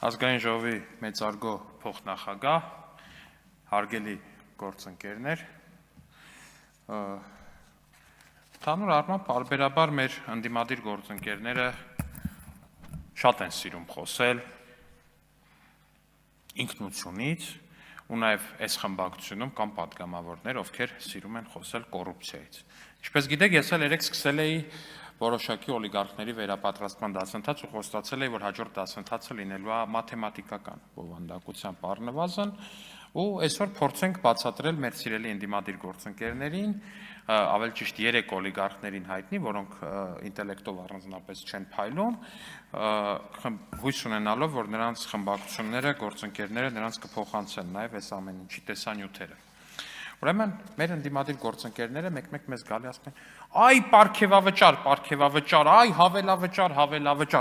Ազգային ժողովի մեծարգո փոխնախագահ, հարգելի գործընկերներ, ընդհանուր առմամբ պարբերաբար մեր ընդդիմադիր գործընկերները շատ են սիրում խոսել ինքնությունից ու նաև այս խմբակցությունում կամ պատգամավորներ, ովքեր սիրում են խոսել կոռուպցիայից։ Ինչպես գիտեք, ես էլ երեք սկսել էի որոշակի օլիգարխների վերապատրաստման դասընթաց ու խոստացել էի, որ հաջորդ դասընթացը լինելու է մաթեմատիկական բովանդակությամբ առնվազն, ու այսօր փորձենք բացատրել մեր սիրելի ընդդիմադիր գործընկերներին, ավելի ճիշտ 3 օլիգարխներին հայտնի, որոնք ինտելեկտով առանձնապես չեն փայլում, հույս ունենալով, որ նրանց խմբակցությունները, գործընկերները նրանց կփոխանցեն նաև այս ամեն ինչի տեսանյութերը։ Ուրեմն մեր ընդդիմադիր գործընկերները մեկ-մեկ մեզ գալի ասում են. «Այ պարգևավճար, այ հավելավճար,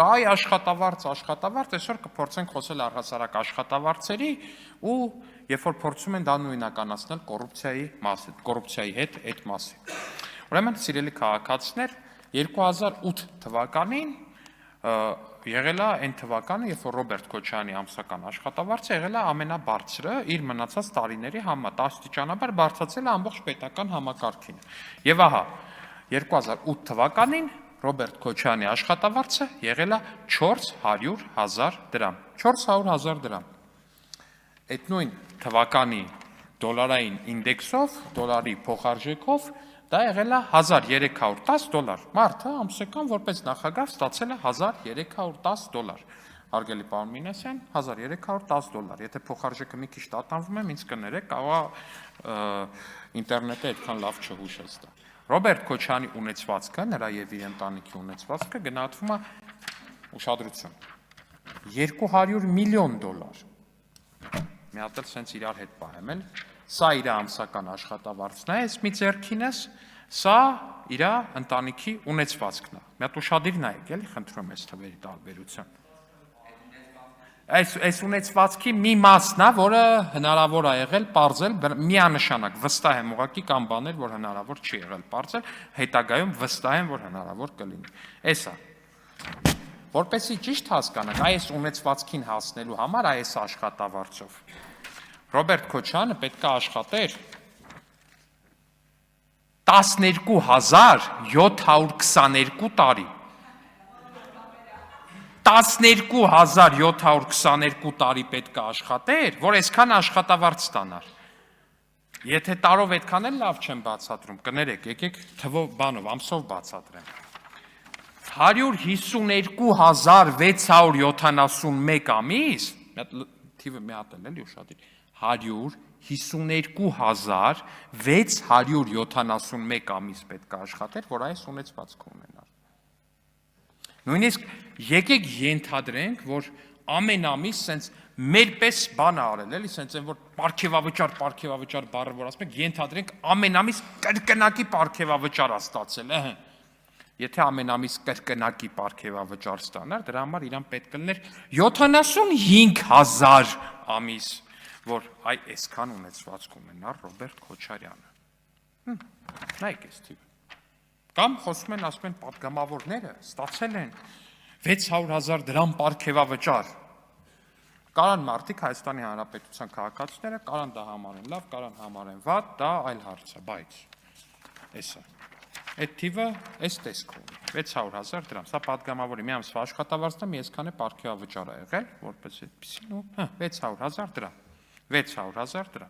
այ աշխատավարձ, այսօր կփորձենք խոսել առհասարակ աշխատավարձերի ու երբ որ փորձում են դա նույնականացնել կոռուպցիայի հետ այդ մասին»։ Ուրեմն սիրելի քաղաքացիներ, 2008 թվականին եղել է այն թվականը, երբ որ Ռոբերտ Քոչարյանի ամսական աշխատավարձը եղել է ամենաբարձրը իր մնացած տարիների համեմատ, աստիճանաբար բարձրացել է ամբողջ պետական համակարգին։ Եվ ահա 2008 թվականին Ռոբերտ Քոչարյանի աշխատավարձը եղել է 400,000 դրամ։ 400,000 դրամ։ Այդ նույն թվականի դոլարային ինդեքսով, դոլարի փոխարժեքով դա եղել է $1310։ Մարդը ամսական որպես նախագահ ստացել է $1310։ Հարգելի պարոն Մինասյան, $1310։ Եթե փոխարժեքը մի քիչ տատանվում եմ, ինձ կներեք, կարող ինտերնետը այդքան լավ չհուշեց դա։ Ռոբերտ Քոչարյանի ունեցվածքը, նրա եւ իր ընտանիքի ունեցվածքը գնահատվում է, ուշադրություն, $200 միլիոն։ Մի հատ էլ սենց իրար հետ պահեմ էլ, սա իր ամսական աշխատավարձն է, այս մի ձեռքինս, սա իր ընտանիքի ունեցվածքն է։ Մի հատ ուշադիր նայեք, էլի խնդրում եմ այս թվերի տարբերություն։ Այս ունեցվածքի մի մասն է, որը հնարավոր է եղել պարզել միանշանակ, վստահ եմ ուղղակի կամ բաներ, որ հնարավոր չի եղել պարզել, հետագայում վստահ եմ, որ հնարավոր կլինի։ Էսա։ Որպեսզի ճիշտ հասկանանք, այս ունեցվածքին հասնելու համար այս աշխատավարձով Ռոբերտ Քոչարյանը պետք է աշխատեր 12,722 տարի։ 12,722 տարի պետք է աշխատեր, որ այսքան աշխատավարձ ստանար։ Եթե տարով այդքան էլ լավ չեմ բացատրում, կներեք, եկեք թվով բանով, ամսով բացատրեմ։ 152,671 ամիս, թիվը մի հատ էլ էլի ուշադիր, 152,671 ամիս պետք է աշխատեր, որ այս ունեցվածքը ունենար։ Նույնիսկ եկեք ենթադրենք, որ ամեն ամիս սենց մեր պես բան արել, էլի սենց են, որ պարգևավճար բառը, որ ասում եք, ենթադրենք ամեն ամիս կրկնակի պարգևավճար է ստացել, Եթե ամեն ամիս կրկնակի պարգևավճար ստանար, դրա համար իրան պետք կլիներ 75,000 ամիս, որ այսքան ունեցվածք ունենար Ռոբերտ Քոչարյանը։ Նայեք այս թիվը։ Կամ խոսում են, ասում են, պատգամավորները ստացել են 600,000 դրամ պարգևավճար։ Կարան մարդիկ Հայաստանի Հանրապետության քաղաքացիները, կարան դա համարեն լավ, կարան համարեն վատ, դա այլ հարց է, բայց էսա։ Այդ թիվը այս տեսքով ունի, 600,000 դրամ, սա պատգամավորի մի ամսվա աշխատավարձն է, մի այսքան է պարգևավճար է եղել, որպես այդպեսին, 600,000 դրամ, 600,000 դրամ։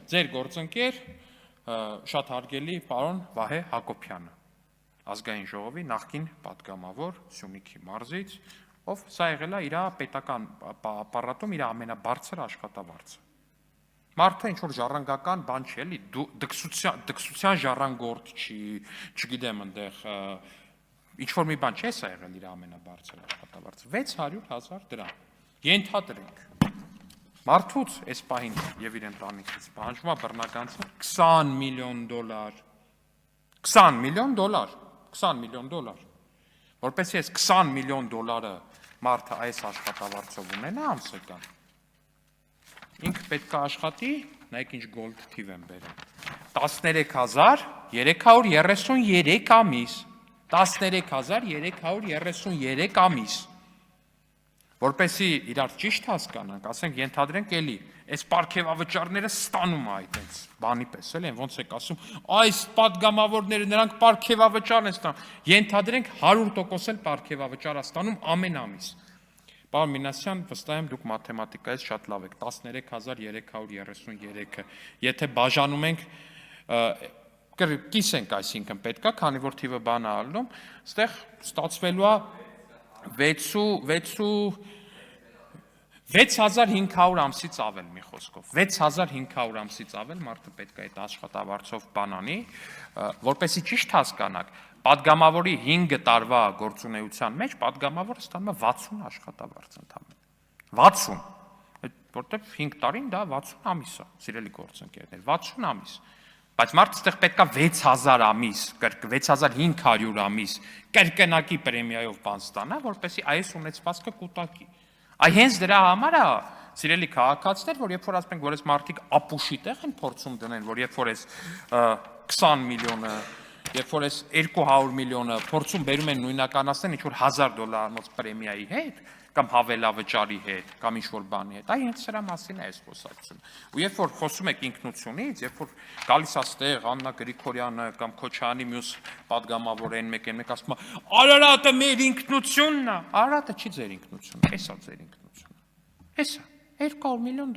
Ձեր գործընկեր, շատ հարգելի պարոն Վահե Հակոբյանը, Ազգային ժողովի նախկին պատգամավոր Սյունիքի մարզից, ով սա եղել է իր պետական ապարատում իր ամենաբարձր աշխատավարձը։ Մարդը ինչ-որ ժառանգական բան չի, էլի, դքսության ժառանգորդ չի, չգիտեմ ընդեղ, ինչ-որ մի բան չի, սա եղել իր ամենաբարձր աշխատավարձը, 600,000 դրամ, ենթադրենք, մարդուց այս պահին և իր ընտանիքից պահանջվում է բռնականցը $20 միլիոն, $20 միլիոն, որպեսզի այս $20 միլիոն մարդը այս աշխատավարձով ունենա ամսական, ինքը պետք է աշխատի, նայեք ինչ գոլդ թիվ եմ բերել, 13,333 ամիս, 13,333 ամիս, որպեսզի իրար ճիշտ հասկանանք, ասենք ենթադրենք էլի, այս պարգևավճարները ստանում է այդպես բանի պես, էլի ոնց եք ասում, այս падգամավորները նրանք պարգևավճար են ստանում, ենթադրենք 100% էլ պարգևավճար է ստանում ամեն ամիս։ Պարոն Մինասյան, վստահ եմ դուք մաթեմատիկայից շատ լավ եք, 13333-ը, եթե բաժանում ենք, կիսենք, այսինքն պետք է, քանի որ թիվը բան է ալնում, ստեղ ստացվելու է 6500 ամսից ավել մի խոսքով, 6500 ամսից ավել մարդը պետք է այդ աշխատավարձով բանանի, որպեսզի ճիշտ հասկանաք, падգամավորի 5 տարվա գործունեության մեջ падգամավորը ստանում է 60 աշխատավարձ ընդհանրապես, 60, որտեղ 5 տարին դա 60 ամիս է, սիրելի գործընկերներ, 60 ամիս, բայց մարդը ստեղ պետք է 6000 ամիս, 6500 ամիս կրկնակի պրեմիայով բան ստանա, որպեսզի այս ունեցվածքը կուտակի։ Այ հենց դրա համար է, սիրելի քաղաքացիներ, որ երբ որ ասենք, որ այս մարդիկ ապուշի տեղ են փորձում դնեն, որ երբ որ այս 20 միլիոնը, երբ որ այս 200 միլիոնը փորձում բերում են նույնականացնեն ինչ-որ $1000 պրեմիայի հետ, կամ հավելավճարի հետ, կամ ինչ-որ բանի հետ, այ հենց սրա մասին է այս խոսակցությունը։ Ու երբ որ խոսում եք ինքնությունից, երբ որ գալիս է ստեղ Աննա Գրիգորյանը կամ Քոչարյանի մյուս падգամավորեն մեկ ասում է, Արարատը մեր ինքնությունն է, Արարատը չի ձեր ինքնությունը, էսա ձեր ինքնությունը, էսա, $200 միլիոն։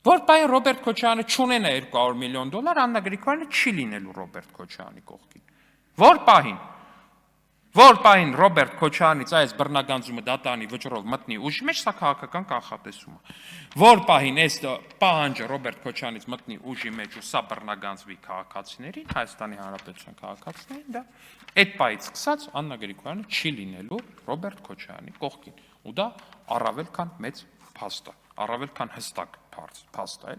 Որ պահին Ռոբերտ Քոչարյանը չունենա $200 միլիոն, Աննա Գրիգորյանը չի լինելու Ռոբերտ Քոչարյանի կողքին։ Որ պահին Ռոբերտ Քոչարյանից այս բռնագանձումը դատանի վճռով մտնի ուժի մեջ, սա քաղաքական կանխատեսում է։ Որ պահին այս պահանջը Ռոբերտ Քոչարյանից մտնի ուժի մեջ ու սա բռնագանձվի քաղաքացիներին, Հայաստանի Հանրապետության քաղաքացիներին, դա այդ պահից սկսած Աննա Գրիգորյանը չի լինելու Ռոբերտ Քոչարյանի կողքին։ Ու դա առավել քան մեծ փաստ է, առավել քան հստակ փաստ է։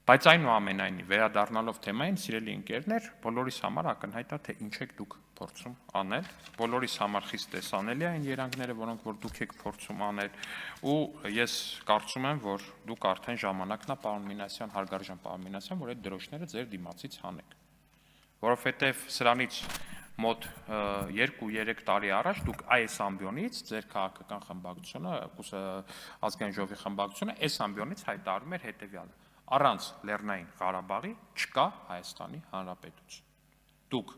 Բայց այնուամենայնիվ, վերադառնալով թեմային, սիրելի ընկերներ, բոլորիս համար ակնհայտ է, թե ինչ եք դուք փորձում անել, բոլորիս համար խիստ տեսանելի է այն երանգները, որոնք որ դուք եք փորձում անել, ու ես կարծում եմ, որ դուք արդեն ժամանակն է, պարոն Մինասյան, հարգարժան պարոն Մինասյան, որ այդ դրոշները ձեր դիմացից հանեք, որովհետև սրանից մոտ 2-3 տարի առաջ դուք այս ամբիոնից ձեր քաղաքական խմբակցությունը, ազգային ժողովի խմբակցությունը այս ամբիոնից հայտարարում էր հետևյալը. առանց Լեռնային Ղարաբաղի չկա Հայաստանի Հանրապետություն։ Դուք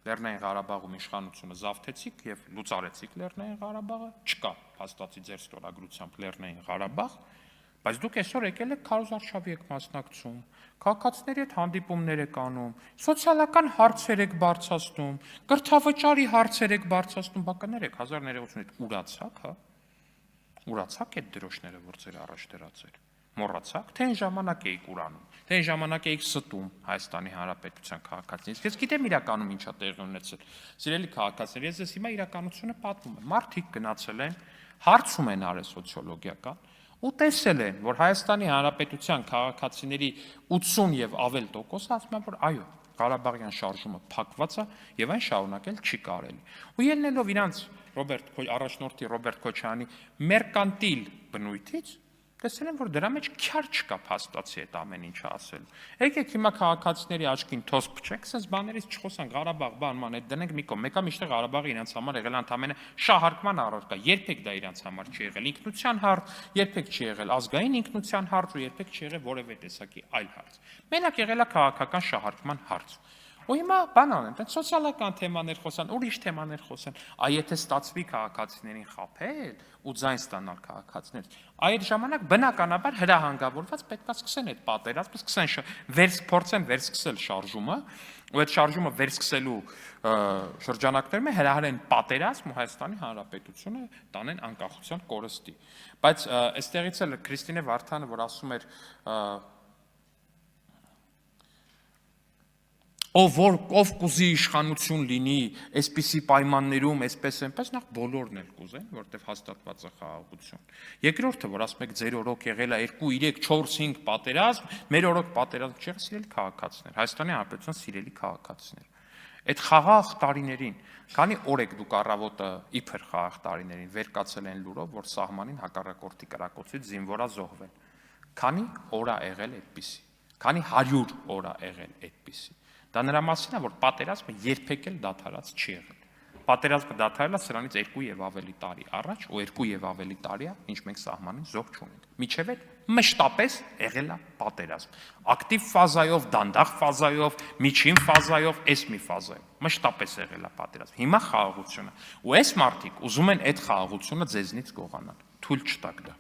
Լեռնային Ղարաբաղում իշխանությունը զավթեցիք եւ լուծարեցիք Լեռնային Ղարաբաղը, չկա հաստատի ձեր ստորագրությամբ Լեռնային Ղարաբաղ, բայց դուք այսօր եկել եք քարոզարշավի եք մասնակցում, քաղաքացիների հետ հանդիպումներ եք անում, սոցիալական հարցեր եք բարձրացնում, կրթավճարի հարցեր եք բարձրացնում, բականերեք 1980-ից ուրացաք, հա։ Ուրացաք այդ դրոշները, որ ձեր առաջ դրած էր։ Մոռացաք, թե այն ժամանակ էիք ուրանում, թե այն ժամանակ էիք ստում Հայաստանի Հանրապետության քաղաքացիներից։ Ես գիտեմ իրականում ինչա տեղի ունեցել։ Սիրելի քաղաքացիներ, ես ձեզ հիմա իրականությունը պատմում եմ։ Մարդիկ գնացել են, հարցում են արել սոցիոլոգիական ու տեսել են, որ Հայաստանի Հանրապետության քաղաքացիների 80 եւ ավել տոկոսը ասում են, որ այո, Ղարաբաղյան շարժումը փակված է եւ այն շարունակել չի կարելի։ Ու ելնելով իրանց առաջնորդի Ռոբերտ Քոչարյանի մերկանտիլ բնույթից տեսել եմ, որ դրա մեջ քյար չկա փաստացի այդ ամեն ինչը ասել։ Եկեք հիմա քաղաքացիների աչքին թոս փչեք, ասես բաներից չխոսանք, Ղարաբաղ բանման այդ դնենք մի կողմ։ Մեկը միշտ Ղարաբաղը իրենց համար եղել ընդամենը շահարկման առարկա։ Երբեք դա իրենց համար չի եղել ինքնության հարց, երբեք չի եղել ազգային ինքնության հարց ու երբեք չի եղել որևէ տեսակի այլ հարց։ Մենակ եղել է քաղաքական շահարկման հարց։ Ու հիմա բան անեն, դա սոցիալական թեմաներ խոսան, ուրիշ թեմաներ խոսան, այ եթե ստացվի քաղաքացիներին խաբել ու ձայն ստանալ քաղաքացիներից, այդ ժամանակ բնականաբար հրահանգավորված պետք է սկսեն այդ պատերազմը, սկսեն փորձեն վերսկսել շարժումը, ու այդ շարժումը վերսկսելու շրջանակներում հրահրեն պատերազմ ու Հայաստանի Հանրապետությունը տանեն անկախության կորստի։ Բայց այստեղից էլ Քրիստինե Վարդանը, որ ասում էր ով կուզի իշխանություն լինի, այսպիսի պայմաններում, այսպես այնպես, նախ բոլորն էլ կուզեն, որտեղ հաստատված է խաղաղություն։ Երկրորդը, որ ասում եք ձեր օրոք եղել է 2, 3, 4, 5 պատերազմ, մեր օրոք պատերազմ չի եղել, սիրելի քաղաքացիներ, Հայաստանի Հանրապետության սիրելի քաղաքացիներ։ Այդ խաղաղ տարիներին, քանի օր եք դուք առավոտը իբր խաղաղ տարիներին վեր կացել են լուրով, որ սահմանին հակառակորդի կրակոցից զինվորա զոհվել։ Քանի օր է եղել այդպիսի, քանի 100 օր է եղել այդպիսի։ Դա նրա մասին է, որ պատերազմը երբեք էլ դադարած չի եղել։ պատերազմը դադարել է սրանից 2 եւ ավելի տարի առաջ, ու 2 եւ ավելի տարի է, ինչ մենք սահմանին զոհ չունենք։ Միջև այդ մշտապես եղել է պատերազմ։ Ակտիվ ֆազայով, դանդաղ ֆազայով, միջին ֆազայով, այս մի ֆազայով։ Մշտապես եղել է պատերազմ։ Հիմա խաղաղություն է։ Ու այս մարդիկ ուզում են այդ խաղաղությունը ձեզնից գողանալ։ Թույլ չտաք դա։